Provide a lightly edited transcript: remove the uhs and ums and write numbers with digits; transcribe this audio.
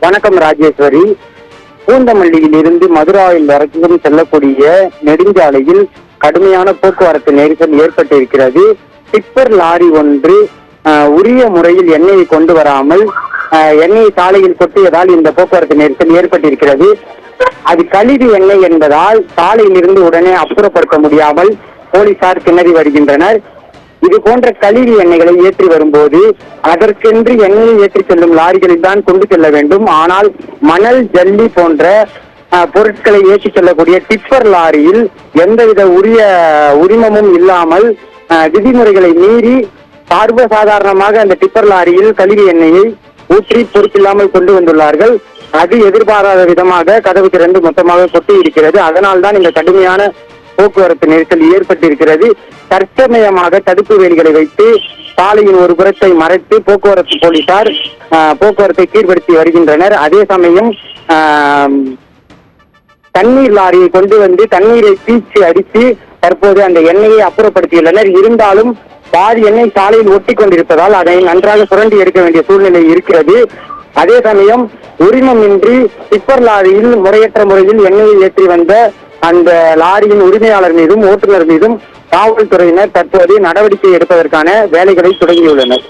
வணக்கம் ராஜேஸ்வரி. பூந்தமல்லியில் இருந்து மதுராவில் வரைக்கும் செல்லக்கூடிய நெடுஞ்சாலையில் கடுமையான போக்குவரத்து நெரிசல் ஏற்பட்டிருக்கிறது. டிப்பர் லாரி ஒன்று உரிய முறையில் எண்ணெயை கொண்டு வராமல் எண்ணெயை சாலையில் கொட்டியதால் இந்த போக்குவரத்து நெரிசல் ஏற்பட்டிருக்கிறது. அது கழிவு எண்ணெய் என்பதால் சாலையில் இருந்து உடனே அப்புறப்படுத்த முடியாமல் போலீசார் திணறி வருகின்றனர். இது போன்ற கழிவு எண்ணெய்களை ஏற்றி வரும்போது அதற்கென்று எண்ணெயை ஏற்றி செல்லும் லாரிகளில் தான் கொண்டு செல்ல வேண்டும். ஆனால் மணல், ஜல்லி போன்ற பொருட்களை ஏற்றி செல்லக்கூடிய டிப்பர் லாரியில் எந்தவித உரிமமும் இல்லாமல் விதிமுறைகளை மீறி சர்வசாதாரணமாக அந்த டிப்பர் லாரியில் கழிவு எண்ணெயை ஊற்றி பொறுப்பில்லாமல் கொண்டு வந்துள்ளார்கள். அது எதிர்பாராத விதமாக கதவு திறந்து மொத்தமாக கொட்டி இருக்கிறது. அதனால் தான் இந்த கடுமையான போக்குவரத்து நெரிசல் ஏற்பட்டிருக்கிறது. தற்சமயமாக தடுப்பு வேலிகளை வைத்து சாலையின் ஒரு புறத்தை மறைத்து போக்குவரத்து போலீசார் போக்குவரத்தை சீர்படுத்தி வருகின்றனர். அதே சமயம் தண்ணீர் லாரியை கொண்டு வந்து தண்ணீரை பீச்சு அடித்து தற்போது அந்த எண்ணெயை அப்புறப்படுத்தியுள்ளனர். இருந்தாலும் பாதி எண்ணெய் சாலையில் ஒட்டி கொண்டிருப்பதால் அதை நன்றாக சுரண்டி எடுக்க வேண்டிய சூழ்நிலை இருக்கிறது. அதே சமயம் உரிமமின்றி டிப்பர் லாரியில் முறையற்ற முறையில் எண்ணெயை ஏற்றி வந்த அந்த லாரியின் உரிமையாளர் மீதும் ஓட்டுநர் மீதும் காவல்துறையினர் தற்போது நடவடிக்கை எடுப்பதற்கான வேலைகளை தொடங்கியுள்ளனர்.